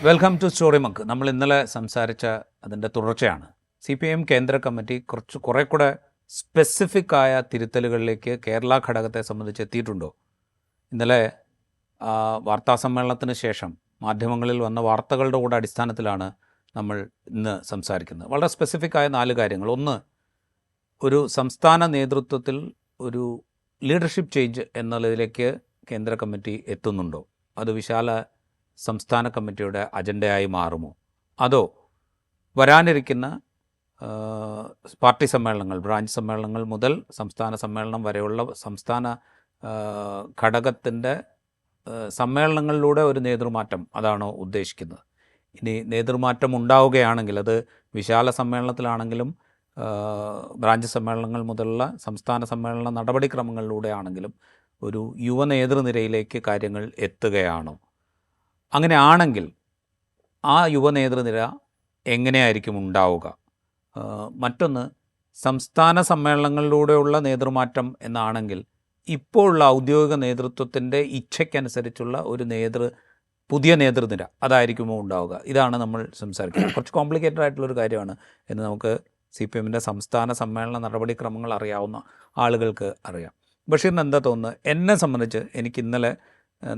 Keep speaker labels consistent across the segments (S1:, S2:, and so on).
S1: Welcome to story മക്ക്. നമ്മൾ ഇന്നലെ സംസാരിച്ച അതിൻ്റെ തുടർച്ചയാണ്. CPIM കേന്ദ്ര കമ്മിറ്റി കുറെ കൂടെ സ്പെസിഫിക് ആയ തിരുത്തലുകളിലേക്ക് കേരള ഘടകത്തെ സംബന്ധിച്ച് എത്തിയിട്ടുണ്ടോ? ഇന്നലെ വാർത്താസമ്മേളനത്തിന് ശേഷം മാധ്യമങ്ങളിൽ വന്ന വാർത്തകളുടെ കൂടെ അടിസ്ഥാനത്തിലാണ് നമ്മൾ ഇന്ന് സംസാരിക്കുന്നത്. വളരെ സ്പെസിഫിക് ആയ 4 കാര്യങ്ങൾ. ഒന്ന്, ഒരു സംസ്ഥാന നേതൃത്വത്തിൽ ഒരു ലീഡർഷിപ്പ് ചേഞ്ച് എന്നുള്ളതിലേക്ക് കേന്ദ്ര കമ്മിറ്റി എത്തുന്നുണ്ടോ? അത് വിശാല സംസ്ഥാന കമ്മിറ്റിയുടെ അജണ്ടയായി മാറുമോ? അതോ വരാനിരിക്കുന്ന പാർട്ടി സമ്മേളനങ്ങൾ, ബ്രാഞ്ച് സമ്മേളനങ്ങൾ മുതൽ സംസ്ഥാന സമ്മേളനം വരെയുള്ള സംസ്ഥാന ഘടകത്തിൻ്റെ സമ്മേളനങ്ങളിലൂടെ ഒരു നേതൃമാറ്റം, അതാണോ ഉദ്ദേശിക്കുന്നത്? ഇനി നേതൃമാറ്റം ഉണ്ടാവുകയാണെങ്കിൽ അത് വിശാല സമ്മേളനത്തിലാണെങ്കിലും ബ്രാഞ്ച് സമ്മേളനങ്ങൾ മുതലുള്ള സംസ്ഥാന സമ്മേളന നടപടിക്രമങ്ങളിലൂടെ ആണെങ്കിലും ഒരു യുവ നേതൃനിരയിലേക്ക് കാര്യങ്ങൾ എത്തുകയാണോ? അങ്ങനെ ആണെങ്കിൽ ആ യുവനേതൃനിര എങ്ങനെയായിരിക്കും ഉണ്ടാവുക? മറ്റൊന്ന്, സംസ്ഥാന സമ്മേളനങ്ങളിലൂടെയുള്ള നേതൃമാറ്റം എന്നാണെങ്കിൽ ഇപ്പോഴുള്ള ഔദ്യോഗിക നേതൃത്വത്തിൻ്റെ ഇച്ഛയ്ക്കനുസരിച്ചുള്ള ഒരു പുതിയ നേതൃനിര അതായിരിക്കുമോ ഉണ്ടാവുക? ഇതാണ് നമ്മൾ സംസാരിക്കുന്നത്. കുറച്ച് കോംപ്ലിക്കേറ്റഡ് ആയിട്ടുള്ളൊരു കാര്യമാണ് എന്ന് നമുക്ക് CPMൻ്റെ സംസ്ഥാന സമ്മേളന നടപടിക്രമങ്ങൾ അറിയാവുന്ന ആളുകൾക്ക് അറിയാം. ബഷീറിന് എന്താ തോന്നുന്നത്? എന്നെ സംബന്ധിച്ച് എനിക്ക് ഇന്നലെ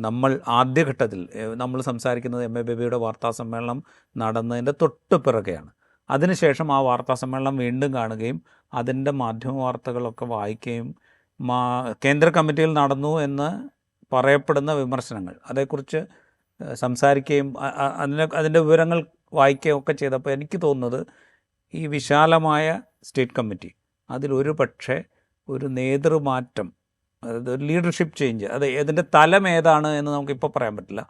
S1: നമ്മൾ ആദ്യഘട്ടത്തിൽ നമ്മൾ സംസാരിക്കുന്നത് MA ബേബിയുടെ വാർത്താ സമ്മേളനം നടന്നതിൻ്റെ തൊട്ട് പിറകെയാണ്. അതിനുശേഷം ആ വാർത്താ സമ്മേളനം വീണ്ടും കാണുകയും അതിൻ്റെ മാധ്യമ വാർത്തകളൊക്കെ വായിക്കുകയും കേന്ദ്ര കമ്മിറ്റിയിൽ നടന്നു എന്ന് പറയപ്പെടുന്ന വിമർശനങ്ങൾ അതേക്കുറിച്ച് സംസാരിക്കുകയും അതിൻ്റെ വിവരങ്ങൾ വായിക്കുകയും ഒക്കെ ചെയ്തപ്പോൾ എനിക്ക് തോന്നുന്നത് ഈ വിശാലമായ സ്റ്റേറ്റ് കമ്മിറ്റി അതിലൊരു പക്ഷേ ഒരു നേതൃമാറ്റം, അതായത് ഒരു ലീഡർഷിപ്പ് ചേഞ്ച്, അത് അതിൻ്റെ തലം ഏതാണ് എന്ന് നമുക്കിപ്പോൾ പറയാൻ പറ്റില്ല.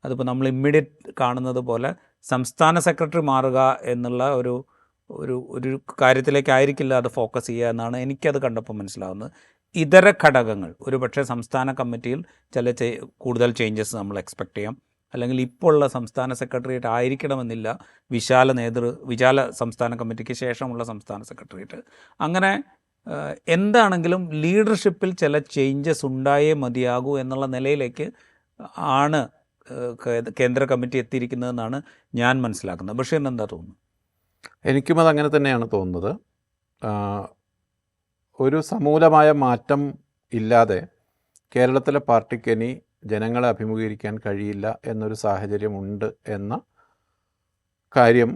S1: അതിപ്പോൾ നമ്മൾ ഇമ്മീഡിയറ്റ് കാണുന്നത് പോലെ സംസ്ഥാന സെക്രട്ടറി മാറുക എന്നുള്ള ഒരു കാര്യത്തിലേക്കായിരിക്കില്ല അത് ഫോക്കസ് ചെയ്യുക എന്നാണ് എനിക്കത് കണ്ടപ്പോൾ മനസ്സിലാവുന്നത്. ഇതര ഘടകങ്ങൾ ഒരു പക്ഷേ സംസ്ഥാന കമ്മിറ്റിയിൽ കൂടുതൽ ചേഞ്ചസ് നമ്മൾ എക്സ്പെക്റ്റ് ചെയ്യാം. അല്ലെങ്കിൽ ഇപ്പോൾ ഉള്ള സംസ്ഥാന സെക്രട്ടേറിയറ്റ് ആയിരിക്കണമെന്നില്ല വിശാല സംസ്ഥാന കമ്മിറ്റിക്ക് ശേഷമുള്ള സംസ്ഥാന സെക്രട്ടേറിയറ്റ്. അങ്ങനെ എന്താണെങ്കിലും ലീഡർഷിപ്പിൽ ചില ചേഞ്ചസ് ഉണ്ടായേ മതിയാകൂ എന്നുള്ള നിലയിലേക്ക് ആണ് കേന്ദ്ര കമ്മിറ്റി എത്തിയിരിക്കുന്നതെന്നാണ് ഞാൻ മനസ്സിലാക്കുന്നത്. ബഷീറിന് എന്താ തോന്നുന്നു?
S2: എനിക്കും അതങ്ങനെ തന്നെയാണ് തോന്നുന്നത്. ഒരു സമൂലമായ മാറ്റം ഇല്ലാതെ കേരളത്തിലെ പാർട്ടിക്ക് ഇനി ജനങ്ങളെ അഭിമുഖീകരിക്കാൻ കഴിയില്ല എന്നൊരു സാഹചര്യമുണ്ട് എന്ന കാര്യം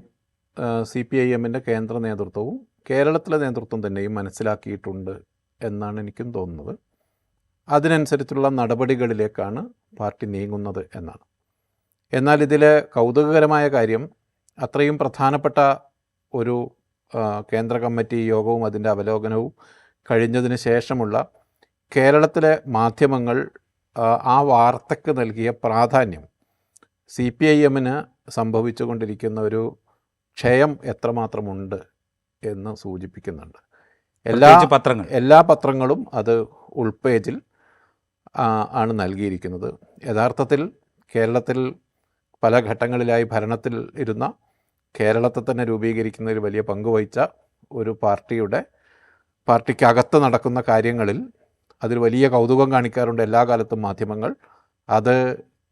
S2: CPIMൻ്റെ കേന്ദ്ര നേതൃത്വവും കേരളത്തിലെ നേതൃത്വം തന്നെയും മനസ്സിലാക്കിയിട്ടുണ്ട് എന്നാണ് എനിക്കും തോന്നുന്നത്. അതിനനുസരിച്ചുള്ള നടപടികളിലേക്കാണ് പാർട്ടി നീങ്ങുന്നത് എന്നാണ്. എന്നാൽ ഇതിലെ കൗതുകകരമായ കാര്യം, അത്രയും പ്രധാനപ്പെട്ട ഒരു കേന്ദ്ര കമ്മിറ്റി യോഗവും അതിൻ്റെ അവലോകനവും കഴിഞ്ഞതിന് ശേഷമുള്ള കേരളത്തിലെ മാധ്യമങ്ങൾ ആ വാർത്തയ്ക്ക് നൽകിയ പ്രാധാന്യം CPIMന് സംഭവിച്ചുകൊണ്ടിരിക്കുന്ന ഒരു ക്ഷയം എത്രമാത്രമുണ്ട് എന്ന് സൂചിപ്പിക്കുന്നുണ്ട്. എല്ലാ പത്രങ്ങളും അത് ഉൾപേജിൽ ആണ് നൽകിയിരിക്കുന്നത്. യഥാർത്ഥത്തിൽ കേരളത്തിൽ പല ഘട്ടങ്ങളിലായി ഭരണത്തിൽ ഇരുന്ന, കേരളത്തെ തന്നെ രൂപീകരിക്കുന്നതിൽ വലിയ പങ്കുവഹിച്ച ഒരു പാർട്ടിക്കകത്ത് നടക്കുന്ന കാര്യങ്ങളിൽ അതിൽ വലിയ കൗതുകം കാണിക്കാറുണ്ട് എല്ലാ കാലത്തും മാധ്യമങ്ങൾ. അത്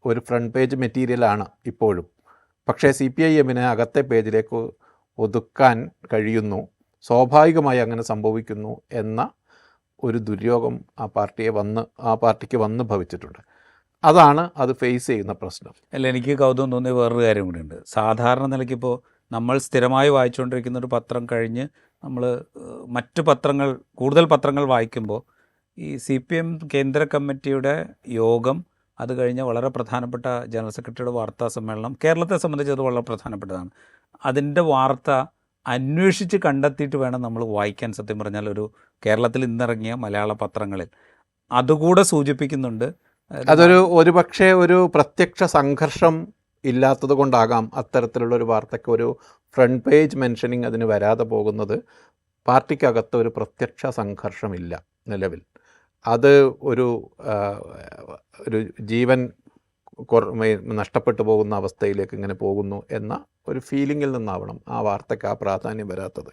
S2: ഒരു ഫ്രണ്ട് പേജ് മെറ്റീരിയലാണ് ഇപ്പോഴും. പക്ഷേ CPIMന് അകത്തെ പേജിലേക്ക് ഒതുക്കാൻ കഴിയുന്നു, സ്വാഭാവികമായി അങ്ങനെ സംഭവിക്കുന്നു എന്ന ഒരു ദുര്യോഗം ആ പാർട്ടിക്ക് വന്ന് ഭവിച്ചിട്ടുണ്ട്. അതാണ് അത് ഫേസ് ചെയ്യുന്ന പ്രശ്നം.
S1: അല്ല, എനിക്ക് കൗതുകം തോന്നിയ വേറൊരു കാര്യം കൂടിയുണ്ട്. സാധാരണ നിലയ്ക്കിപ്പോൾ നമ്മൾ സ്ഥിരമായി വായിച്ചുകൊണ്ടിരിക്കുന്ന ഒരു പത്രം കഴിഞ്ഞ് നമ്മൾ കൂടുതൽ പത്രങ്ങൾ വായിക്കുമ്പോൾ ഈ CPM കേന്ദ്ര കമ്മിറ്റിയുടെ യോഗം, അത് കഴിഞ്ഞ് വളരെ പ്രധാനപ്പെട്ട ജനറൽ സെക്രട്ടറിയുടെ വാർത്താ സമ്മേളനം, കേരളത്തെ സംബന്ധിച്ച് അത് വളരെ പ്രധാനപ്പെട്ടതാണ്. അതിൻ്റെ വാർത്ത അന്വേഷിച്ച് കണ്ടെത്തിയിട്ട് വേണം നമ്മൾ വായിക്കാൻ. സത്യം പറഞ്ഞാൽ ഒരു കേരളത്തിൽ ഇന്നിറങ്ങിയ മലയാള പത്രങ്ങളിൽ അതുകൂടെ സൂചിപ്പിക്കുന്നുണ്ട്.
S2: ഒരു പക്ഷേ ഒരു പ്രത്യക്ഷ സംഘർഷം ഇല്ലാത്തത് കൊണ്ടാകാം അത്തരത്തിലുള്ളൊരു വാർത്തയ്ക്ക് ഒരു ഫ്രണ്ട് പേജ് മെൻഷനിങ് അതിന് വരാതെ പോകുന്നത്. പാർട്ടിക്കകത്ത് ഒരു പ്രത്യക്ഷ സംഘർഷമില്ല നിലവിൽ. അത് ഒരു ജീവൻ നഷ്ടപ്പെട്ടു പോകുന്ന അവസ്ഥയിലേക്ക് ഇങ്ങനെ പോകുന്നു എന്ന ഒരു ഫീലിങ്ങിൽ നിന്നാവണം ആ വാർത്തയ്ക്ക് ആ പ്രാധാന്യം വരാത്തത്.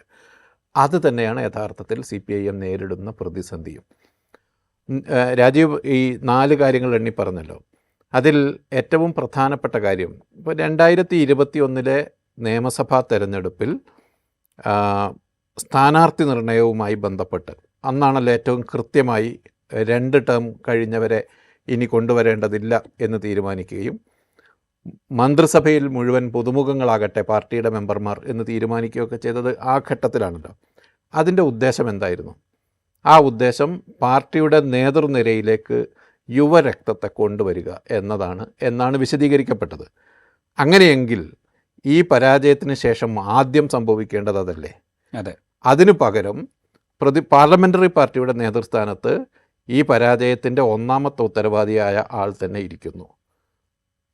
S2: അത് തന്നെയാണ് യഥാർത്ഥത്തിൽ CPIM നേരിടുന്ന പ്രതിസന്ധിയും. രാജീവ് ഈ 4 കാര്യങ്ങൾ എണ്ണി പറഞ്ഞല്ലോ. അതിൽ ഏറ്റവും പ്രധാനപ്പെട്ട കാര്യം, ഇപ്പോൾ 2021 നിയമസഭാ തെരഞ്ഞെടുപ്പിൽ സ്ഥാനാർത്ഥി നിർണയവുമായി ബന്ധപ്പെട്ട് അന്നാണല്ലോ ഏറ്റവും കൃത്യമായി 2 ടേം കഴിഞ്ഞവരെ ഇനി കൊണ്ടുവരേണ്ടതില്ല എന്ന് തീരുമാനിക്കുകയും മന്ത്രിസഭയിൽ മുഴുവൻ പുതുമുഖങ്ങളാകട്ടെ പാർട്ടിയുടെ മെമ്പർമാർ എന്ന് തീരുമാനിക്കുകയൊക്കെ ചെയ്തത് ആ ഘട്ടത്തിലാണല്ലോ. അതിൻ്റെ ഉദ്ദേശം എന്തായിരുന്നു? ആ ഉദ്ദേശം പാർട്ടിയുടെ നേതൃനിരയിലേക്ക് യുവരക്തത്തെ കൊണ്ടുവരിക എന്നാണ് വിശദീകരിക്കപ്പെട്ടത്. അങ്ങനെയെങ്കിൽ ഈ പരാജയത്തിന് ശേഷം ആദ്യം സംഭവിക്കേണ്ടത് അതല്ലേ?
S1: അതെ.
S2: അതിനു പകരം പാർലമെൻ്ററി പാർട്ടിയുടെ നേതൃസ്ഥാനത്ത് ഈ പരാജയത്തിൻ്റെ ഒന്നാമത്തെ ഉത്തരവാദിയായ ആൾ തന്നെ ഇരിക്കുന്നു.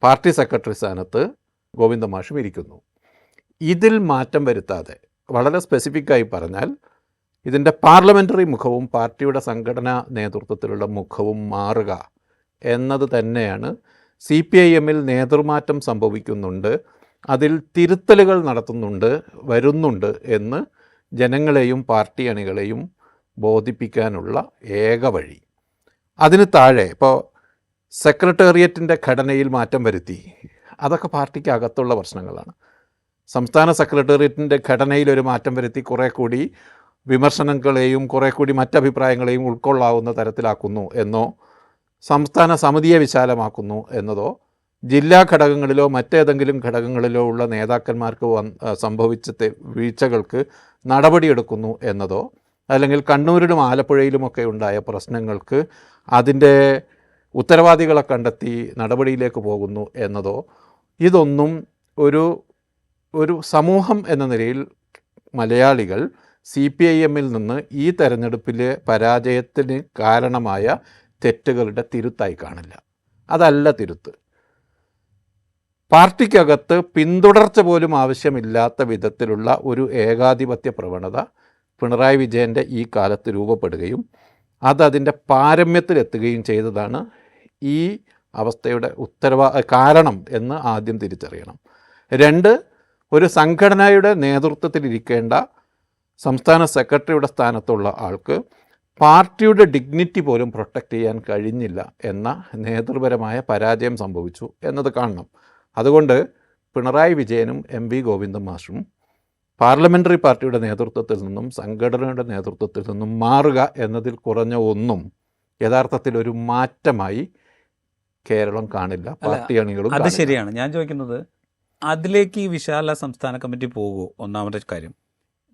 S2: പാർട്ടി സെക്രട്ടറി സ്ഥാനത്ത് ഗോവിന്ദ മാഷും ഇരിക്കുന്നു. ഇതിൽ മാറ്റം വരുത്താതെ, വളരെ സ്പെസിഫിക്കായി പറഞ്ഞാൽ, ഇതിൻ്റെ പാർലമെൻ്ററി മുഖവും പാർട്ടിയുടെ സംഘടനാ നേതൃത്വത്തിലുള്ള മുഖവും മാറുക എന്നത് തന്നെയാണ്. CPIMൽ നേതൃമാറ്റം സംഭവിക്കുന്നുണ്ട്, അതിൽ തിരുത്തലുകൾ വരുന്നുണ്ട് എന്ന് ജനങ്ങളെയും പാർട്ടി അണികളെയും ബോധിപ്പിക്കാനുള്ള ഏക വഴി. അതിന് താഴെ ഇപ്പോൾ സെക്രട്ടേറിയറ്റിൻ്റെ ഘടനയിൽ മാറ്റം വരുത്തി, അതൊക്കെ പാർട്ടിക്ക് അകത്തുള്ള പ്രശ്നങ്ങളാണ്. സംസ്ഥാന സെക്രട്ടേറിയറ്റിൻ്റെ ഘടനയിലൊരു മാറ്റം വരുത്തി കുറേ കൂടി വിമർശനങ്ങളെയും കുറേ കൂടി മറ്റഭിപ്രായങ്ങളെയും ഉൾക്കൊള്ളാവുന്ന തരത്തിലാക്കുന്നു എന്നോ, സംസ്ഥാന സമിതിയെ വിശാലമാക്കുന്നു എന്നതോ, ജില്ലാ ഘടകങ്ങളിലോ മറ്റേതെങ്കിലും ഘടകങ്ങളിലോ ഉള്ള നേതാക്കന്മാർക്ക് സംഭവിച്ച വീഴ്ചകൾക്ക് നടപടിയെടുക്കുന്നു എന്നതോ, അല്ലെങ്കിൽ കണ്ണൂരിലും ആലപ്പുഴയിലുമൊക്കെ ഉണ്ടായ പ്രശ്നങ്ങൾക്ക് അതിൻ്റെ ഉത്തരവാദികളെ കണ്ടെത്തി നടപടിയിലേക്ക് പോകുന്നു എന്നതോ, ഇതൊന്നും ഒരു സമൂഹം എന്ന നിലയിൽ മലയാളികൾ CPIMൽ നിന്ന് ഈ തെരഞ്ഞെടുപ്പിലെ പരാജയത്തിന് കാരണമായ തെറ്റുകളുടെ തിരുത്തായി കാണില്ല. അതല്ല തിരുത്ത്. പാർട്ടിക്കകത്ത് പിന്തുടർച്ച പോലും ആവശ്യമില്ലാത്ത വിധത്തിലുള്ള ഒരു ഏകാധിപത്യ പ്രവണത പിണറായി വിജയൻ്റെ ഈ കാലത്ത് രൂപപ്പെടുകയും അതിൻ്റെ പാരമ്യത്തിലെത്തുകയും ചെയ്തതാണ് ഈ അവസ്ഥയുടെ കാരണം എന്ന് ആദ്യം തിരിച്ചറിയണം. 2, ഒരു സംഘടനയുടെ നേതൃത്വത്തിലിരിക്കേണ്ട സംസ്ഥാന സെക്രട്ടറിയുടെ സ്ഥാനത്തുള്ള ആൾക്ക് പാർട്ടിയുടെ ഡിഗ്നിറ്റി പോലും പ്രൊട്ടക്റ്റ് ചെയ്യാൻ കഴിഞ്ഞില്ല എന്ന നേതൃപരമായ പരാജയം സംഭവിച്ചു എന്നത് കാണണം. അതുകൊണ്ട് പിണറായി വിജയനും MV ഗോവിന്ദൻ മാഷും പാർലമെൻ്ററി പാർട്ടിയുടെ നേതൃത്വത്തിൽ നിന്നും സംഘടനയുടെ നേതൃത്വത്തിൽ നിന്നും മാറുക എന്നതിൽ കുറഞ്ഞ ഒന്നും യഥാർത്ഥത്തിൽ ഒരു മാറ്റമായി കേരളം കാണില്ല, പാർട്ടി അണികളും.
S1: അത് ശരിയാണ്. ഞാൻ ചോദിക്കുന്നത്, അതിലേക്ക് ഈ വിശാല സംസ്ഥാന കമ്മിറ്റി പോകുമോ? ഒന്നാമത്തെ കാര്യം.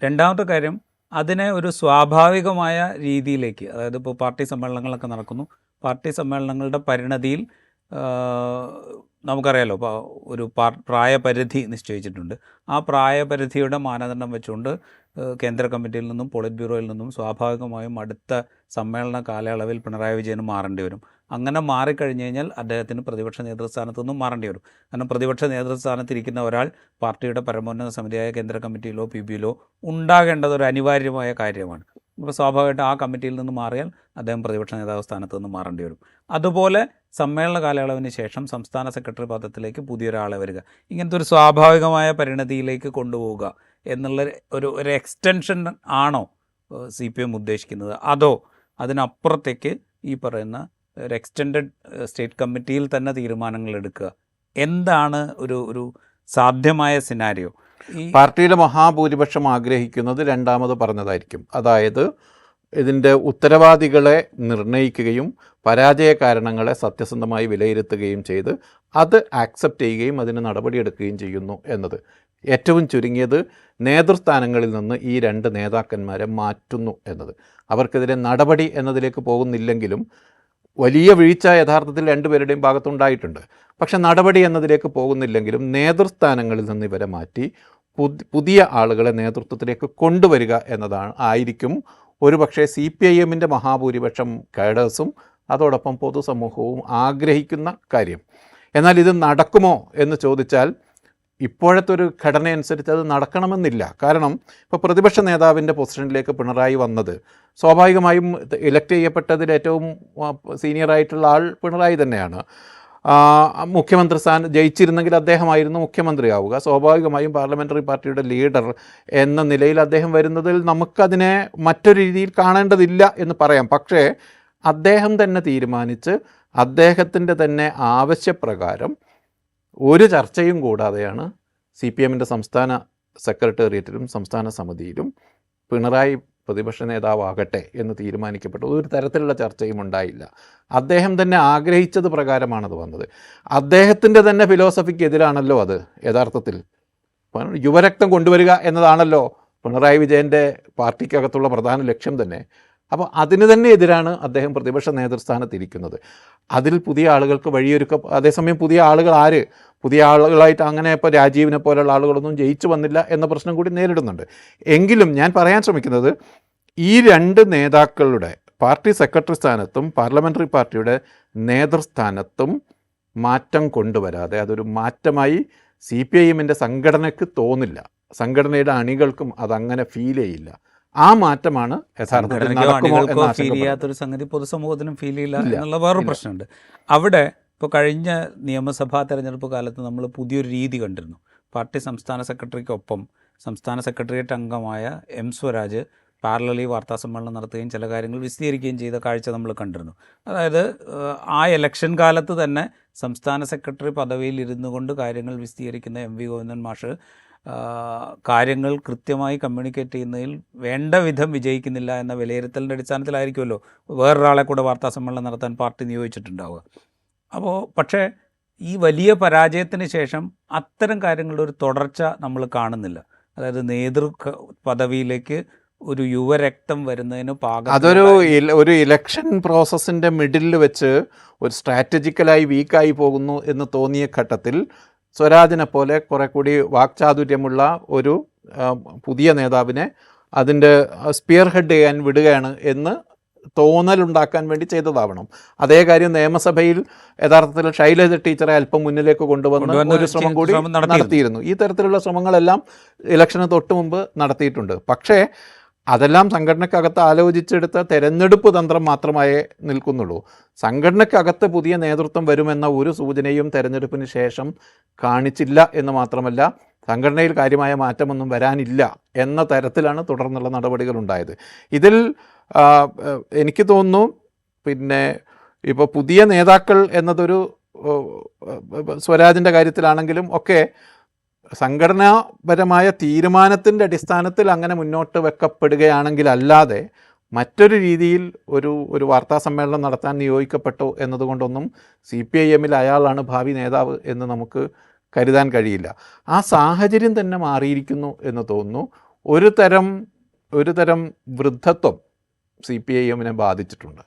S1: രണ്ടാമത്തെ കാര്യം, അതിനെ ഒരു സ്വാഭാവികമായ രീതിയിലേക്ക്, അതായത് ഇപ്പോൾ പാർട്ടി സമ്മേളനങ്ങളൊക്കെ നടക്കുന്നു, പാർട്ടി സമ്മേളനങ്ങളുടെ പരിണതിയിൽ നമുക്കറിയാലോ, ഇപ്പോൾ ഒരു പ്രായപരിധി നിശ്ചയിച്ചിട്ടുണ്ട്. ആ പ്രായപരിധിയുടെ മാനദണ്ഡം വെച്ചുകൊണ്ട് കേന്ദ്ര കമ്മിറ്റിയിൽ നിന്നും പോളിറ്റ് ബ്യൂറോയിൽ നിന്നും സ്വാഭാവികമായും അടുത്ത സമ്മേളന കാലയളവിൽ പിണറായി വിജയന് മാറേണ്ടി വരും. അങ്ങനെ മാറിക്കഴിഞ്ഞ് കഴിഞ്ഞാൽ അദ്ദേഹത്തിന് പ്രതിപക്ഷ നേതൃസ്ഥാനത്തു നിന്നും മാറേണ്ടി വരും. കാരണം പ്രതിപക്ഷ നേതൃസ്ഥാനത്തിരിക്കുന്ന ഒരാൾ പാർട്ടിയുടെ പരമോന്നത സമിതിയായ കേന്ദ്ര കമ്മിറ്റിയിലോ PBയിലോ ഉണ്ടാകേണ്ടത് ഒരു അനിവാര്യമായ കാര്യമാണ്. അപ്പോൾ സ്വാഭാവികമായിട്ട് ആ കമ്മിറ്റിയിൽ നിന്ന് മാറിയാൽ അദ്ദേഹം പ്രതിപക്ഷ നേതാവ് സ്ഥാനത്ത് നിന്ന് മാറേണ്ടി വരും. അതുപോലെ സമ്മേളന കാലയളവിന് ശേഷം സംസ്ഥാന സെക്രട്ടറി പദത്തിലേക്ക് പുതിയൊരാളെ വരിക, ഇങ്ങനത്തെ ഒരു സ്വാഭാവികമായ പരിണതിയിലേക്ക് കൊണ്ടുപോവുക എന്നുള്ള ഒരു എക്സ്റ്റൻഷൻ ആണോ CPM ഉദ്ദേശിക്കുന്നത്? അതോ അതിനപ്പുറത്തേക്ക് ഈ പറയുന്ന ഒരു എക്സ്റ്റെൻഡഡ് സ്റ്റേറ്റ് കമ്മിറ്റിയിൽ തന്നെ തീരുമാനങ്ങൾ എടുക്കുക? എന്താണ് ഒരു സാധ്യമായ സിനാരിയോ?
S2: പാർട്ടിയിലെ മഹാഭൂരിപക്ഷം ആഗ്രഹിക്കുന്നത് രണ്ടാമത് പറഞ്ഞതായിരിക്കും. അതായത് ഇതിൻ്റെ ഉത്തരവാദികളെ നിർണ്ണയിക്കുകയും പരാജയ കാരണങ്ങളെ സത്യസന്ധമായി വിലയിരുത്തുകയും ചെയ്ത് അത് ആക്സെപ്റ്റ് ചെയ്യുകയും അതിന് നടപടിയെടുക്കുകയും ചെയ്യുന്നു എന്നത്. ഏറ്റവും ചുരുങ്ങിയത് നേതൃസ്ഥാനങ്ങളിൽ നിന്ന് ഈ 2 നേതാക്കന്മാരെ മാറ്റുന്നു എന്നത്. അവർക്കെതിരെ നടപടി എന്നതിലേക്ക് പോകുന്നില്ലെങ്കിലും വലിയ വീഴ്ച യഥാർത്ഥത്തിൽ 2 പേരുടെയും ഭാഗത്തുണ്ടായിട്ടുണ്ട്. പക്ഷെ നടപടി എന്നതിലേക്ക് പോകുന്നില്ലെങ്കിലും നേതൃസ്ഥാനങ്ങളിൽ നിന്ന് ഇവരെ മാറ്റി പുതിയ ആളുകളെ നേതൃത്വത്തിലേക്ക് കൊണ്ടുവരിക ആയിരിക്കും ഒരു പക്ഷേ CPIMൻ്റെ മഹാഭൂരിപക്ഷം കേഡേഴ്സും അതോടൊപ്പം പൊതുസമൂഹവും ആഗ്രഹിക്കുന്ന കാര്യം. എന്നാൽ ഇത് നടക്കുമോ എന്ന് ചോദിച്ചാൽ ഇപ്പോഴത്തെ ഒരു ഘടനയനുസരിച്ച് അത് നടക്കണമെന്നില്ല. കാരണം ഇപ്പോൾ പ്രതിപക്ഷ നേതാവിൻ്റെ പൊസിഷനിലേക്ക് പിണറായി വന്നത് സ്വാഭാവികമായും ഇലക്ട് ചെയ്യപ്പെട്ടതിൽ ഏറ്റവും സീനിയറായിട്ടുള്ള ആൾ പിണറായി തന്നെയാണ്. മുഖ്യമന്ത്രി സ്ഥാനം ജയിച്ചിരുന്നെങ്കിൽ അദ്ദേഹമായിരുന്നു മുഖ്യമന്ത്രിയാവുക. സ്വാഭാവികമായും പാർലമെൻ്ററി പാർട്ടിയുടെ ലീഡർ എന്ന നിലയിൽ അദ്ദേഹം വരുന്നതിൽ നമുക്കതിനെ മറ്റൊരു രീതിയിൽ കാണേണ്ടതില്ല എന്ന് പറയാം. പക്ഷേ അദ്ദേഹം തന്നെ തീരുമാനിച്ച് അദ്ദേഹത്തിൻ്റെ തന്നെ ആവശ്യപ്രകാരം ഒരു ചർച്ചയും കൂടാതെയാണ് CPM സംസ്ഥാന സെക്രട്ടേറിയറ്റിലും സംസ്ഥാന സമിതിയിലും പിണറായി പ്രതിപക്ഷ നേതാവാകട്ടെ എന്ന് തീരുമാനിക്കപ്പെട്ടു. ഒരു തരത്തിലുള്ള ചർച്ചയും ഉണ്ടായില്ല. അദ്ദേഹം തന്നെ ആഗ്രഹിച്ചത് പ്രകാരമാണത് വന്നത്. അദ്ദേഹത്തിൻ്റെ തന്നെ ഫിലോസഫിക്ക് എതിരാണല്ലോ അത്. യഥാർത്ഥത്തിൽ യുവരക്തം കൊണ്ടുവരിക എന്നതാണല്ലോ പിണറായി വിജയൻ്റെ പാർട്ടിക്കകത്തുള്ള പ്രധാന ലക്ഷ്യം തന്നെ. അപ്പോൾ അതിന് തന്നെ എതിരാണ് അദ്ദേഹം പ്രതിപക്ഷ നേതൃസ്ഥാനത്തിരിക്കുന്നത്. അതിൽ പുതിയ ആളുകൾക്ക് വഴിയൊരുക്ക, അതേസമയം പുതിയ ആളുകൾ ആര്? പുതിയ ആളുകളായിട്ട് അങ്ങനെ ഇപ്പോൾ രാജീവിനെ പോലുള്ള ആളുകളൊന്നും ജയിച്ചു വന്നില്ല എന്ന പ്രശ്നം കൂടി നേരിടുന്നുണ്ട്. എങ്കിലും ഞാൻ പറയാൻ ശ്രമിക്കുന്നത്, ഈ രണ്ട് നേതാക്കളുടെ പാർട്ടി സെക്രട്ടറി സ്ഥാനത്തും പാർലമെൻ്ററി പാർട്ടിയുടെ നേതൃസ്ഥാനത്തും മാറ്റം കൊണ്ടുവരാതെ അതൊരു മാറ്റമായി CPIM സംഘടനയ്ക്ക് തോന്നില്ല, സംഘടനയുടെ അണികൾക്കും അതങ്ങനെ ഫീൽ ചെയ്യില്ല. ആ മാറ്റമാണ് യഥാർത്ഥത്തിൽ നടക്കുമോ എന്ന
S1: ഫീൽ ചെയ്യാത്തൊരു സംഗതി പൊതുസമൂഹത്തിനും ഫീൽ ചെയ്യില്ല എന്നുള്ള വേറൊരു പ്രശ്നമുണ്ട്. അവിടെ ഇപ്പോൾ കഴിഞ്ഞ നിയമസഭാ തെരഞ്ഞെടുപ്പ് കാലത്ത് നമ്മൾ പുതിയൊരു രീതി കണ്ടിരുന്നു. പാർട്ടി സംസ്ഥാന സെക്രട്ടറിക്കൊപ്പം സംസ്ഥാന സെക്രട്ടേറിയറ്റ് അംഗമായ M സ്വരാജ് പാരലലി വാർത്താസമ്മേളനം നടത്തുകയും ചില കാര്യങ്ങൾ വിശദീകരിക്കുകയും ചെയ്ത കാഴ്ച നമ്മൾ കണ്ടിരുന്നു. അതായത് ആ ഇലക്ഷൻ കാലത്ത് തന്നെ സംസ്ഥാന സെക്രട്ടറി പദവിയിൽ ഇരുന്നു കൊണ്ട് കാര്യങ്ങൾ വിശദീകരിക്കുന്ന MV ഗോവിന്ദൻ മാഷ് കാര്യങ്ങൾ കൃത്യമായി കമ്മ്യൂണിക്കേറ്റ് ചെയ്യുന്നതിൽ വേണ്ട വിധം വിജയിക്കുന്നില്ല എന്ന വിലയിരുത്തലിൻ്റെ അടിസ്ഥാനത്തിലായിരിക്കുമല്ലോ വേറൊരാളെ കൂടെ വാർത്താസമ്മേളനം നടത്താൻ പാർട്ടി നിയോഗിച്ചിട്ടുണ്ടാവുക. അപ്പോൾ പക്ഷേ ഈ വലിയ പരാജയത്തിന് ശേഷം അത്തരം കാര്യങ്ങളുടെ ഒരു തുടർച്ച നമ്മൾ കാണുന്നില്ല. അതായത് നേതൃ പദവിയിലേക്ക് ഒരു യുവരക്തം വരുന്നതിന്
S2: ഒരു ഇലക്ഷൻ പ്രോസസ്സിൻ്റെ മിഡിലിൽ വെച്ച് ഒരു സ്ട്രാറ്റജിക്കലായി വീക്കായി പോകുന്നു എന്ന് തോന്നിയ ഘട്ടത്തിൽ സ്വരാജിനെ പോലെ കുറെ കൂടി വാക്ചാതുര്യമുള്ള ഒരു പുതിയ നേതാവിനെ അതിൻ്റെ സ്പിയർ ഹെഡ് ചെയ്യാൻ വിടുകയാണ് എന്ന് തോന്നലുണ്ടാക്കാൻ വേണ്ടി ചെയ്തതാവണം. അതേ കാര്യം നിയമസഭയിൽ യഥാർത്ഥത്തിൽ ശൈലജ ടീച്ചറെ അല്പം മുന്നിലേക്ക് കൊണ്ടുവന്ന് ഒരു ശ്രമം കൂടി നടത്തിയിരുന്നു. ഈ തരത്തിലുള്ള ശ്രമങ്ങളെല്ലാം ഇലക്ഷന് തൊട്ട് മുമ്പ് നടത്തിയിട്ടുണ്ട്. പക്ഷേ അതെല്ലാം സംഘടനയ്ക്കകത്ത് ആലോചിച്ചെടുത്ത തെരഞ്ഞെടുപ്പ് തന്ത്രം മാത്രമായേ നിൽക്കുന്നുള്ളൂ. സംഘടനയ്ക്കകത്ത് പുതിയ നേതൃത്വം വരുമെന്ന ഒരു സൂചനയും തെരഞ്ഞെടുപ്പിന് ശേഷം കാണിച്ചില്ല എന്ന് മാത്രമല്ല, സംഘടനയിൽ കാര്യമായ മാറ്റമൊന്നും വരാനില്ല എന്ന തരത്തിലാണ് തുടർന്നുള്ള നടപടികൾ ഉണ്ടായത്. ഇതിൽ എനിക്ക് തോന്നുന്നു പിന്നെ ഇപ്പോൾ പുതിയ നേതാക്കൾ എന്നതൊരു സ്വരാജിൻ്റെ കാര്യത്തിലാണെങ്കിലും ഒക്കെ സംഘടനാപരമായ തീരുമാനത്തിൻ്റെ അടിസ്ഥാനത്തിൽ അങ്ങനെ മുന്നോട്ട് വെക്കപ്പെടുകയാണെങ്കിൽ അല്ലാതെ മറ്റൊരു രീതിയിൽ ഒരു വാർത്താ സമ്മേളനം നടത്താൻ നിയോഗിക്കപ്പെട്ടു എന്നതുകൊണ്ടൊന്നും CPIM അയാളാണ് ഭാവി നേതാവ് എന്ന് നമുക്ക് കരുതാൻ കഴിയില്ല. ആ സാഹചര്യം തന്നെ മാറിയിരിക്കുന്നു എന്ന് തോന്നുന്നു. ഒരു തരം വൃദ്ധത്വം CPIM ബാധിച്ചിട്ടുണ്ട്.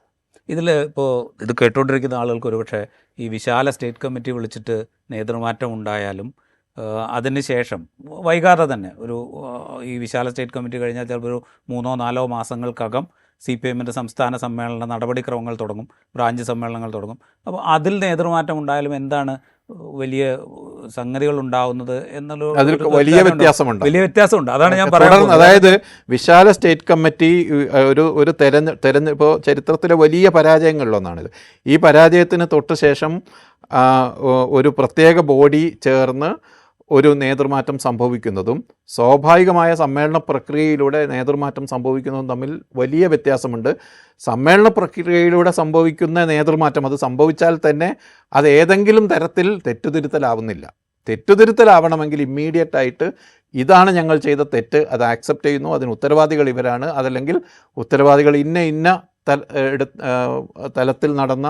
S1: ഇതിൽ ഇപ്പോൾ ഇത് കേട്ടുകൊണ്ടിരിക്കുന്ന ആളുകൾക്ക് ഒരുപക്ഷെ ഈ വിശാല സ്റ്റേറ്റ് കമ്മിറ്റി വിളിച്ചിട്ട് നേതൃമാറ്റം ഉണ്ടായാലും അതിനുശേഷം വൈകാതെ തന്നെ ഈ വിശാല സ്റ്റേറ്റ് കമ്മിറ്റി കഴിഞ്ഞാൽ ചിലപ്പോൾ ഒരു 3-4 മാസങ്ങൾക്കകം CPIM സംസ്ഥാന സമ്മേളന നടപടിക്രമങ്ങൾ തുടങ്ങും, ബ്രാഞ്ച് സമ്മേളനങ്ങൾ തുടങ്ങും. അപ്പോൾ അതിൽ നേതൃമാറ്റം ഉണ്ടായാലും എന്താണ് വലിയ സംഗതികൾ ഉണ്ടാവുന്നത് എന്നുള്ള
S2: വലിയ വ്യത്യാസമുണ്ട്.
S1: അതാണ് ഞാൻ പറയുന്നത്.
S2: അതായത് വിശാല സ്റ്റേറ്റ് കമ്മിറ്റി ഒരു ഇപ്പോൾ ചരിത്രത്തിലെ വലിയ പരാജയങ്ങളിലൊന്നാണിത്. ഈ പരാജയത്തിന് തൊട്ട് ശേഷം ഒരു പ്രത്യേക ബോഡി ചേർന്ന് ഒരു നേതൃമാറ്റം സംഭവിക്കുന്നതും സ്വാഭാവികമായ സമ്മേളന പ്രക്രിയയിലൂടെ നേതൃമാറ്റം സംഭവിക്കുന്നതും തമ്മിൽ വലിയ വ്യത്യാസമുണ്ട്. സമ്മേളന പ്രക്രിയയിലൂടെ സംഭവിക്കുന്ന നേതൃമാറ്റം അത് സംഭവിച്ചാൽ തന്നെ അത് ഏതെങ്കിലും തരത്തിൽ തെറ്റുതിരുത്തലാവുന്നില്ല. തെറ്റുതിരുത്തലാവണമെങ്കിൽ ഇമ്മീഡിയറ്റായിട്ട് ഇതാണ് ഞങ്ങൾ ചെയ്ത തെറ്റ്, അത് ആക്സെപ്റ്റ് ചെയ്യുന്നു, അതിന് ഉത്തരവാദികൾ ഇവരാണ്, അതല്ലെങ്കിൽ ഉത്തരവാദികൾ ഇന്ന തലത്തിൽ നടന്ന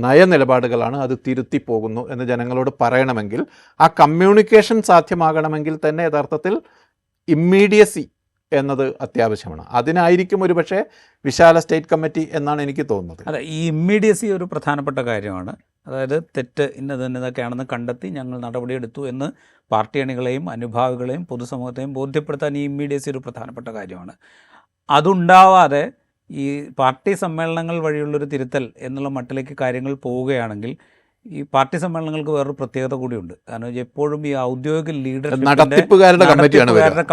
S2: നയനിലപാടുകളാണ്, അത് തിരുത്തി പോകുന്നു എന്ന് ജനങ്ങളോട് പറയണമെങ്കിൽ, ആ കമ്മ്യൂണിക്കേഷൻ സാധ്യമാകണമെങ്കിൽ തന്നെ യഥാർത്ഥത്തിൽ ഇമ്മീഡിയസി എന്നത് അത്യാവശ്യമാണ്. അതിനായിരിക്കും ഒരു പക്ഷേ വിശാല സ്റ്റേറ്റ് കമ്മിറ്റി എന്നാണ് എനിക്ക് തോന്നുന്നത്.
S1: അതെ, ഈ ഇമ്മീഡിയസി ഒരു പ്രധാനപ്പെട്ട കാര്യമാണ്. അതായത് തെറ്റ് ഇന്നതൊക്കെയാണെന്ന് കണ്ടെത്തി ഞങ്ങൾ നടപടിയെടുത്തു എന്ന് പാർട്ടി അണികളെയും അനുഭാവികളെയും പൊതുസമൂഹത്തെയും ബോധ്യപ്പെടുത്താൻ ഈ ഇമ്മീഡിയസി ഒരു പ്രധാനപ്പെട്ട കാര്യമാണ്. അതുണ്ടാവാതെ ഈ പാർട്ടി സമ്മേളനങ്ങൾ വഴിയുള്ളൊരു തിരുത്തൽ എന്നുള്ള മട്ടിലേക്ക് കാര്യങ്ങൾ പോവുകയാണെങ്കിൽ ഈ പാർട്ടി സമ്മേളനങ്ങൾക്ക് വേറൊരു പ്രത്യേകത കൂടിയുണ്ട്. കാരണം എപ്പോഴും ഈ ഔദ്യോഗിക
S2: നടത്തിപ്പുകാരുടെ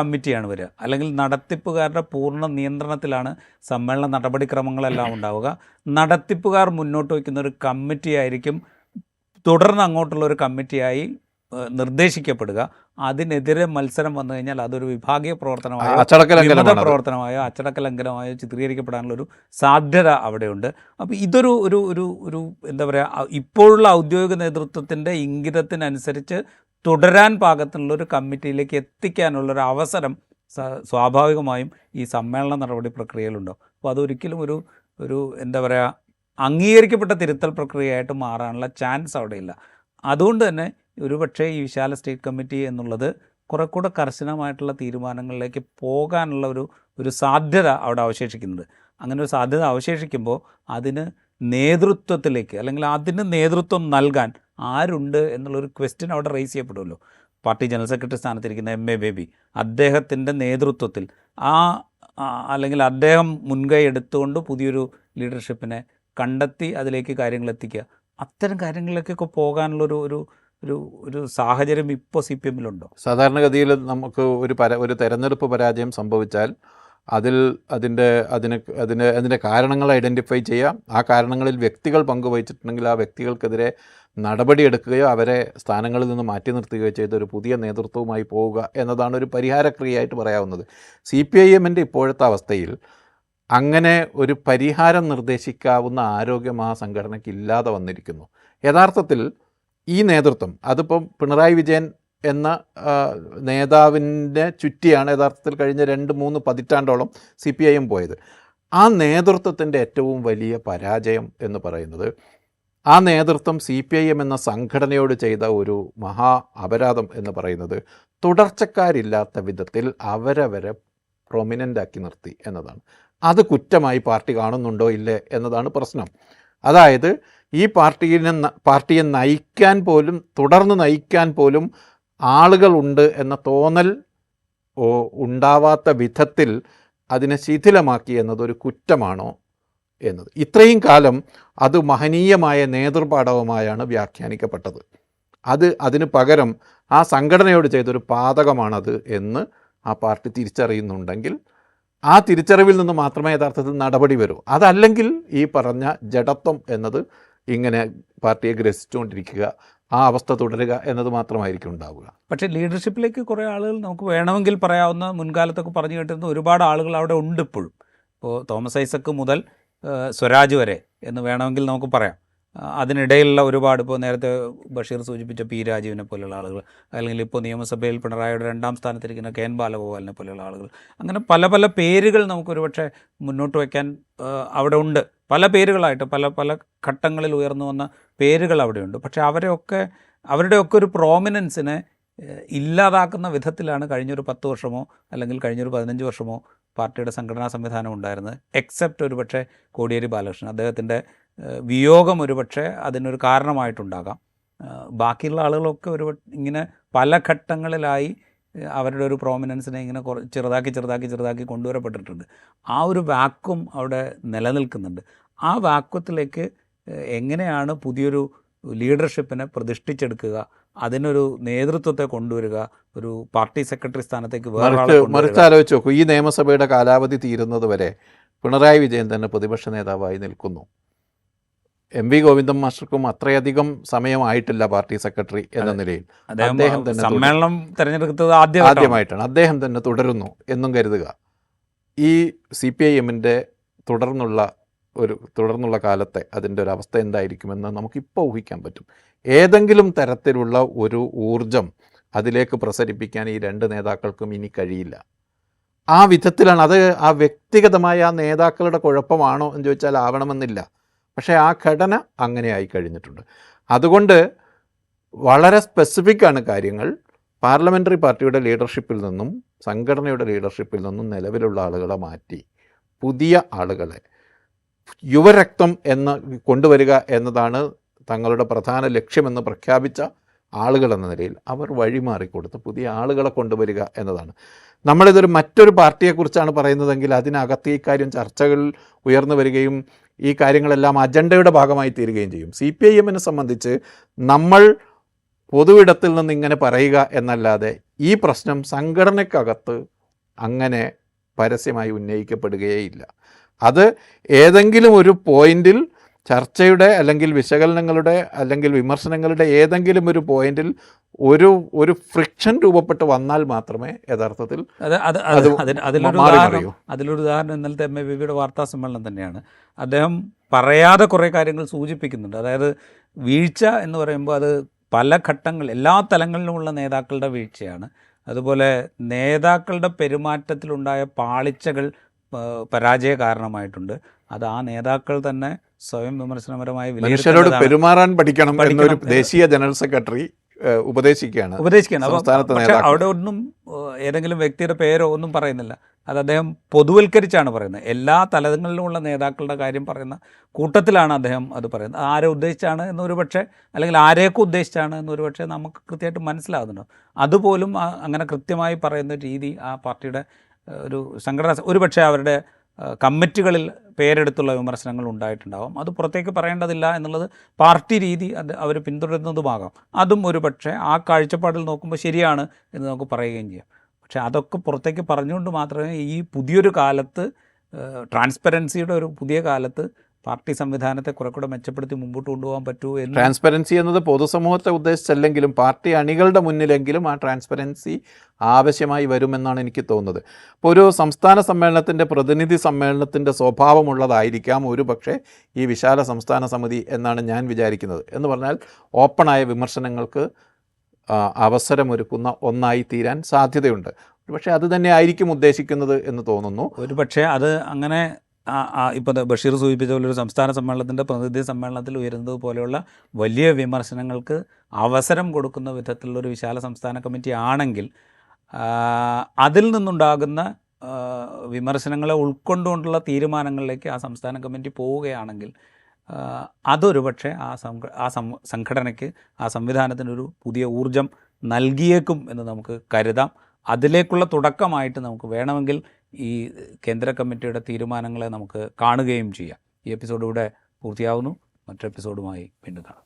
S1: കമ്മിറ്റിയാണ് വരിക, അല്ലെങ്കിൽ നടത്തിപ്പുകാരുടെ പൂർണ്ണ നിയന്ത്രണത്തിലാണ് സമ്മേളന നടപടിക്രമങ്ങളെല്ലാം ഉണ്ടാവുക. നടത്തിപ്പുകാർ മുന്നോട്ട് വയ്ക്കുന്ന ഒരു കമ്മിറ്റി ആയിരിക്കും തുടർന്ന് അങ്ങോട്ടുള്ള ഒരു കമ്മിറ്റിയായി നിർദ്ദേശിക്കപ്പെടുക, അതിനെതിരെ മത്സരം വന്നു കഴിഞ്ഞാൽ അതൊരു വിഭാഗീയ പ്രവർത്തനമായോ
S2: അച്ചടക്ക
S1: പ്രവർത്തനമായോ അച്ചടക്ക ലംഘനമായോ ചിത്രീകരിക്കപ്പെടാനുള്ളൊരു സാധ്യത അവിടെയുണ്ട്. അപ്പോൾ ഇതൊരു ഒരു ഒരു ഒരു എന്താ പറയുക, ഇപ്പോഴുള്ള ഔദ്യോഗിക നേതൃത്വത്തിൻ്റെ ഇംഗിതത്തിനനുസരിച്ച് തുടരാൻ പാകത്തിനുള്ളൊരു കമ്മിറ്റിയിലേക്ക് എത്തിക്കാനുള്ളൊരു അവസരം സ്വാഭാവികമായും ഈ സമ്മേളന നടപടി പ്രക്രിയയിലുണ്ടാവും. അപ്പോൾ അതൊരിക്കലും ഒരു ഒരു എന്താ പറയുക, അംഗീകരിക്കപ്പെട്ട തിരുത്തൽ പ്രക്രിയയായിട്ട് മാറാനുള്ള ചാൻസ് അവിടെയില്ല. അതുകൊണ്ട് തന്നെ ഒരുപക്ഷെ ഈ വിശാല സ്റ്റേറ്റ് കമ്മിറ്റി എന്നുള്ളത് കുറെ കൂടെ കർശനമായിട്ടുള്ള തീരുമാനങ്ങളിലേക്ക് പോകാനുള്ള ഒരു സാധ്യത അവിടെ അവശേഷിക്കുന്നുണ്ട്. അങ്ങനെ ഒരു സാധ്യത അവശേഷിക്കുമ്പോൾ അതിന് നേതൃത്വത്തിലേക്ക്, അല്ലെങ്കിൽ അതിന് നേതൃത്വം നൽകാൻ ആരുണ്ട് എന്നുള്ളൊരു ക്വസ്റ്റ്യൻ അവിടെ റേസ് ചെയ്യപ്പെടുമല്ലോ. പാർട്ടി ജനറൽ സെക്രട്ടറി സ്ഥാനത്തിരിക്കുന്ന MA ബേബി, അദ്ദേഹത്തിൻ്റെ നേതൃത്വത്തിൽ അല്ലെങ്കിൽ അദ്ദേഹം മുൻകൈ എടുത്തുകൊണ്ട് പുതിയൊരു ലീഡർഷിപ്പിനെ കണ്ടെത്തി അതിലേക്ക് കാര്യങ്ങൾ എത്തിക്കുക, അത്തരം കാര്യങ്ങളിലേക്കൊക്കെ പോകാനുള്ളൊരു ഒരു ഒരു ഒരു സാഹചര്യം ഇപ്പോൾ CPM-ലുണ്ടോ?
S2: സാധാരണഗതിയിൽ നമുക്ക് ഒരു തെരഞ്ഞെടുപ്പ് പരാജയം സംഭവിച്ചാൽ അതിൻ്റെ കാരണങ്ങൾ ഐഡൻറ്റിഫൈ ചെയ്യാം. ആ കാരണങ്ങളിൽ വ്യക്തികൾ പങ്കുവഹിച്ചിട്ടുണ്ടെങ്കിൽ ആ വ്യക്തികൾക്കെതിരെ നടപടിയെടുക്കുകയോ അവരെ സ്ഥാനങ്ങളിൽ നിന്ന് മാറ്റി നിർത്തുകയോ ചെയ്ത് ഒരു പുതിയ നേതൃത്വവുമായി പോവുക എന്നതാണ് ഒരു പരിഹാരക്രിയയായിട്ട് പറയാവുന്നത്. CPIM-ൻ്റെ ഇപ്പോഴത്തെ അവസ്ഥയിൽ അങ്ങനെ ഒരു പരിഹാരം നിർദ്ദേശിക്കാവുന്ന ആരോഗ്യം ആ സംഘടനയ്ക്ക് ഇല്ലാതെ വന്നിരിക്കുന്നു. യഥാർത്ഥത്തിൽ ഈ നേതൃത്വം, അതിപ്പം പിണറായി വിജയൻ എന്ന നേതാവിൻ്റെ ചുറ്റിയാണ് യഥാർത്ഥത്തിൽ കഴിഞ്ഞ 2-3 പതിറ്റാണ്ടോളം CPIM പോയത്. ആ നേതൃത്വത്തിൻ്റെ ഏറ്റവും വലിയ പരാജയം എന്ന് പറയുന്നത് ആ നേതൃത്വം CPIM എന്ന സംഘടനയോട് ചെയ്ത ഒരു മഹാ അപരാധം എന്ന് പറയുന്നത് തുടർച്ചക്കാരില്ലാത്ത വിധത്തിൽ അവരവരെ പ്രൊമിനൻ്റാക്കി നിർത്തി എന്നതാണ്. അത് കുറ്റമായി പാർട്ടി കാണുന്നുണ്ടോ ഇല്ലേ എന്നതാണ് പ്രശ്നം. അതായത് ഈ പാർട്ടിയെ നയിക്കാൻ പോലും, തുടർന്ന് നയിക്കാൻ പോലും ആളുകളുണ്ട് എന്ന തോന്നൽ ഉണ്ടാവാത്ത വിധത്തിൽ അതിനെ ശിഥിലമാക്കി എന്നതൊരു കുറ്റമാണോ എന്നത് ഇത്രയും കാലം അത് മഹനീയമായ നേതൃപാടവമായാണ് വ്യാഖ്യാനിക്കപ്പെട്ടത്. അതിന് പകരം ആ സംഘടനയോട് ചെയ്തൊരു പാതകമാണത് എന്ന് ആ പാർട്ടി തിരിച്ചറിയുന്നുണ്ടെങ്കിൽ ആ തിരിച്ചറിവിൽ നിന്ന് മാത്രമേ യഥാർത്ഥത്തിൽ നടപടി വരൂ. അതല്ലെങ്കിൽ ഈ പറഞ്ഞ ജഡത്വം എന്നത് ഇങ്ങനെ പാർട്ടിയെ ഗ്രസിച്ചുകൊണ്ടിരിക്കുക, ആ അവസ്ഥ തുടരുക എന്നത് മാത്രമായിരിക്കും ഉണ്ടാവുക.
S1: പക്ഷേ ലീഡർഷിപ്പിലേക്ക് കുറേ ആളുകൾ നമുക്ക് വേണമെങ്കിൽ പറയാവുന്ന, മുൻകാലത്തൊക്കെ പറഞ്ഞു കേട്ടിരുന്ന ഒരുപാട് ആളുകൾ അവിടെ ഉണ്ട് ഇപ്പോഴും. ഇപ്പോൾ തോമസ് ഐസക്ക് മുതൽ സ്വരാജ് വരെ എന്ന് വേണമെങ്കിൽ നമുക്ക് പറയാം. അതിനിടയിലുള്ള ഒരുപാട്, ഇപ്പോൾ നേരത്തെ ബഷീർ സൂചിപ്പിച്ച P രാജീവിനെ പോലെയുള്ള ആളുകൾ, അല്ലെങ്കിൽ ഇപ്പോൾ നിയമസഭയിൽ പിണറായിയുടെ 2ാം സ്ഥാനത്തിരിക്കുന്ന KN ബാലഗോപാലിനെ പോലെയുള്ള ആളുകൾ, അങ്ങനെ പല പല പേരുകൾ നമുക്കൊരുപക്ഷെ മുന്നോട്ട് വയ്ക്കാൻ അവിടെ ഉണ്ട്. പല പേരുകളായിട്ട് പല പല ഘട്ടങ്ങളിൽ ഉയർന്നു വന്ന പേരുകൾ അവിടെയുണ്ട്. പക്ഷേ അവരുടെയൊക്കെ ഒരു പ്രോമിനൻസിനെ ഇല്ലാതാക്കുന്ന വിധത്തിലാണ് കഴിഞ്ഞൊരു 10 വർഷമോ അല്ലെങ്കിൽ കഴിഞ്ഞൊരു 15 വർഷമോ പാർട്ടിയുടെ സംഘടനാ സംവിധാനം ഉണ്ടായിരുന്നത്. എക്സെപ്റ്റ് ഒരുപക്ഷെ കോടിയേരി ബാലകൃഷ്ണൻ, അദ്ദേഹത്തിൻ്റെ വിയോഗം ഒരുപക്ഷെ അതിനൊരു കാരണമായിട്ടുണ്ടാകാം. ബാക്കിയുള്ള ആളുകളൊക്കെ ഇങ്ങനെ പല ഘട്ടങ്ങളിലായി അവരുടെ ഒരു പ്രോമിനൻസിനെ ഇങ്ങനെ ചെറുതാക്കി കൊണ്ടുവരപ്പെട്ടിട്ടുണ്ട്. ആ ഒരു വാക്വം അവിടെ നിലനിൽക്കുന്നുണ്ട്. ആ വാക്വത്തിലേക്ക് എങ്ങനെയാണ് പുതിയൊരു ലീഡർഷിപ്പിനെ പ്രതിഷ്ഠിച്ചെടുക്കുക, അതിനൊരു നേതൃത്വത്തെ കൊണ്ടുവരിക, ഒരു പാർട്ടി സെക്രട്ടറി സ്ഥാനത്തേക്ക്
S2: മറിച്ച് ആലോചിച്ച് നോക്കൂ. ഈ നിയമസഭയുടെ കാലാവധി തീരുന്നത് വരെ പിണറായി വിജയൻ തന്നെ പ്രതിപക്ഷ നേതാവായി നിൽക്കുന്നു. MV ഗോവിന്ദൻ മാസ്റ്റർക്കും അത്രയധികം സമയമായിട്ടില്ല പാർട്ടി സെക്രട്ടറി എന്ന നിലയിൽ. അദ്ദേഹം തന്നെ
S1: സമ്മേളനം തിരഞ്ഞെടുത്തത് ആദ്യമായിട്ടാണ്.
S2: അദ്ദേഹം തന്നെ തുടരുന്നു എന്നും കരുതുക. ഈ CPIM-ൻ്റെ തുടർന്നുള്ള കാലത്തെ അതിൻ്റെ ഒരു അവസ്ഥ എന്തായിരിക്കുമെന്ന് നമുക്കിപ്പോൾ ഊഹിക്കാൻ പറ്റും. ഏതെങ്കിലും തരത്തിലുള്ള ഒരു ഊർജം അതിലേക്ക് പ്രസരിപ്പിക്കാൻ ഈ 2 നേതാക്കൾക്കും ഇനി കഴിയില്ല. ആ വിധത്തിലാണ് അത്. ആ വ്യക്തിഗതമായ ആ നേതാക്കളുടെ കുഴപ്പമാണോ എന്ന് ചോദിച്ചാൽ ആവണമെന്നില്ല. പക്ഷേ ആ ഘടന അങ്ങനെയായി കഴിഞ്ഞിട്ടുണ്ട്. അതുകൊണ്ട് വളരെ സ്പെസിഫിക്കാണ് കാര്യങ്ങൾ. പാർലമെൻ്ററി പാർട്ടിയുടെ ലീഡർഷിപ്പിൽ നിന്നും സംഘടനയുടെ ലീഡർഷിപ്പിൽ നിന്നും നിലവിലുള്ള ആളുകളെ മാറ്റി പുതിയ ആളുകളെ, യുവരക്തം കൊണ്ടുവരിക എന്നതാണ് തങ്ങളുടെ പ്രധാന ലക്ഷ്യമെന്ന് പ്രഖ്യാപിച്ച ആളുകളെന്ന നിലയിൽ അവർ വഴിമാറിക്കൊടുത്ത് പുതിയ ആളുകളെ കൊണ്ടുവരിക എന്നതാണ്. നമ്മളിതൊരു മറ്റൊരു പാർട്ടിയെക്കുറിച്ചാണ് പറയുന്നതെങ്കിൽ അതിനകത്ത് ഈ കാര്യം ചർച്ചകളിൽ ഉയർന്നു വരികയും ഈ കാര്യങ്ങളെല്ലാം അജണ്ടയുടെ ഭാഗമായി തീരുകയും ചെയ്യും. CPIM-നെ സംബന്ധിച്ച് നമ്മൾ പൊതുവിടത്തിൽ നിന്ന് ഇങ്ങനെ പറയുക എന്നല്ലാതെ ഈ പ്രശ്നം സംഘടനയ്ക്കകത്ത് അങ്ങനെ പരസ്യമായി ഉന്നയിക്കപ്പെടുകയേയില്ല. അത് ഏതെങ്കിലും ഒരു പോയിന്റിൽ ചർച്ചയുടെ അല്ലെങ്കിൽ വിശകലനങ്ങളുടെ അല്ലെങ്കിൽ വിമർശനങ്ങളുടെ ഏതെങ്കിലും ഒരു പോയിന്റിൽ ഒരു ഫ്രിക്ഷൻ രൂപപ്പെട്ട് വന്നാൽ മാത്രമേ യഥാർത്ഥത്തിൽ
S1: അതിലൊരു ഉദാഹരണം ഇന്നലത്തെ MABBയുടെ വാർത്താ സമ്മേളനം തന്നെയാണ്. അദ്ദേഹം പറയാതെ കുറേ കാര്യങ്ങൾ സൂചിപ്പിക്കുന്നുണ്ട്. അതായത് വീഴ്ച എന്ന് പറയുമ്പോൾ അത് പല ഘട്ടങ്ങൾ എല്ലാ തലങ്ങളിലുമുള്ള നേതാക്കളുടെ വീഴ്ചയാണ്. അതുപോലെ നേതാക്കളുടെ പെരുമാറ്റത്തിലുണ്ടായ പാളിച്ചകൾ പരാജയ കാരണമായിട്ടുണ്ട്. അത് ആ നേതാക്കൾ തന്നെ സ്വയം വിമർശനപരമായി
S2: മനുഷ്യരോട് പെരുമാറാൻ പഠിക്കണം എന്നൊരു ദേശീയ ജനറൽ സെക്രട്ടറി ഉപദേശിക്കുകയാണ്.
S1: പക്ഷേ അവിടെ ഒന്നും ഏതെങ്കിലും വ്യക്തിയുടെ പേരോ ഒന്നും പറയുന്നില്ല. അത് അദ്ദേഹം പൊതുവൽക്കരിച്ചാണ് പറയുന്നത്. എല്ലാ തലങ്ങളിലുമുള്ള നേതാക്കളുടെ കാര്യം പറയുന്ന കൂട്ടത്തിലാണ് അദ്ദേഹം അത് പറയുന്നത്. ആരെ ഉദ്ദേശിച്ചാണ് എന്നൊരു പക്ഷേ, അല്ലെങ്കിൽ ആരെയൊക്കെ ഉദ്ദേശിച്ചാണ് എന്നൊരു പക്ഷേ നമുക്ക് കൃത്യമായിട്ട് മനസ്സിലാകുന്നുണ്ടോ. അതുപോലും അങ്ങനെ കൃത്യമായി പറയുന്ന രീതി ആ പാർട്ടിയുടെ ഒരു സംഘടന, ഒരു പക്ഷേ അവരുടെ കമ്മിറ്റികളിൽ പേരെടുത്തുള്ള വിമർശനങ്ങൾ ഉണ്ടായിട്ടുണ്ടാകും. അത് പുറത്തേക്ക് പറയേണ്ടതില്ല എന്നുള്ളത് പാർട്ടി രീതി അത് അവർ പിന്തുടരുന്നതുമാകാം. അതും ഒരു പക്ഷേ ആ കാഴ്ചപ്പാടിൽ നോക്കുമ്പോൾ ശരിയാണ് എന്ന് നമുക്ക് പറയുകയും ചെയ്യാം. പക്ഷേ അതൊക്കെ പുറത്തേക്ക് പറഞ്ഞുകൊണ്ട് മാത്രമേ ഈ പുതിയൊരു കാലത്ത്, ട്രാൻസ്പെറൻസിയുടെ ഒരു പുതിയ കാലത്ത് പാർട്ടി സംവിധാനത്തെ കുറെ കൂടെ മെച്ചപ്പെടുത്തി മുമ്പോട്ട് കൊണ്ടുപോകാൻ പറ്റൂ എന്ന്.
S2: ട്രാൻസ്പെറൻസി എന്നത് പൊതുസമൂഹത്തെ ഉദ്ദേശിച്ചല്ലെങ്കിലും പാർട്ടി അണികളുടെ മുന്നിലെങ്കിലും ആ ട്രാൻസ്പെറൻസി ആവശ്യമായി വരുമെന്നാണ് എനിക്ക് തോന്നുന്നത്. ഇപ്പോൾ ഒരു സംസ്ഥാന സമ്മേളനത്തിൻ്റെ പ്രതിനിധി സമ്മേളനത്തിൻ്റെ സ്വഭാവമുള്ളതായിരിക്കാം ഒരു പക്ഷേ ഈ വിശാല സംസ്ഥാന സമിതി എന്നാണ് ഞാൻ വിചാരിക്കുന്നത്. എന്ന് പറഞ്ഞാൽ ഓപ്പണായ വിമർശനങ്ങൾക്ക് അവസരമൊരുക്കുന്ന ഒന്നായി തീരാൻ സാധ്യതയുണ്ട്. പക്ഷേ അത് തന്നെ ആയിരിക്കും ഉദ്ദേശിക്കുന്നത് എന്ന് തോന്നുന്നു.
S1: ഒരു പക്ഷേ അത് അങ്ങനെ ഇപ്പോൾ ബഷീർ സൂചിപ്പിച്ച പോലെ ഒരു സംസ്ഥാന സമ്മേളനത്തിൻ്റെ പ്രതിനിധി സമ്മേളനത്തിൽ ഉയരുന്നത് പോലെയുള്ള വലിയ വിമർശനങ്ങൾക്ക് അവസരം കൊടുക്കുന്ന വിധത്തിലുള്ളൊരു വിശാല സംസ്ഥാന കമ്മിറ്റി ആണെങ്കിൽ അതിൽ നിന്നുണ്ടാകുന്ന വിമർശനങ്ങളെ ഉൾക്കൊണ്ടുകൊണ്ടുള്ള തീരുമാനങ്ങളിലേക്ക് ആ സംസ്ഥാന കമ്മിറ്റി പോവുകയാണെങ്കിൽ അതൊരു പക്ഷേ ആ സംഘടനയ്ക്ക്, ആ സംവിധാനത്തിനൊരു പുതിയ ഊർജം നൽകിയേക്കും എന്ന് നമുക്ക് കരുതാം. അതിലേക്കുള്ള തുടക്കമായിട്ട് നമുക്ക് വേണമെങ്കിൽ ഈ കേന്ദ്ര കമ്മിറ്റിയുടെ തീരുമാനങ്ങളെ നമുക്ക് കാണുകയും ചെയ്യാം. ഈ എപ്പിസോഡ് ഇവിടെ പൂർത്തിയാവുന്നു. മറ്റൊരു എപ്പിസോഡുമായി വീണ്ടും കാണാം.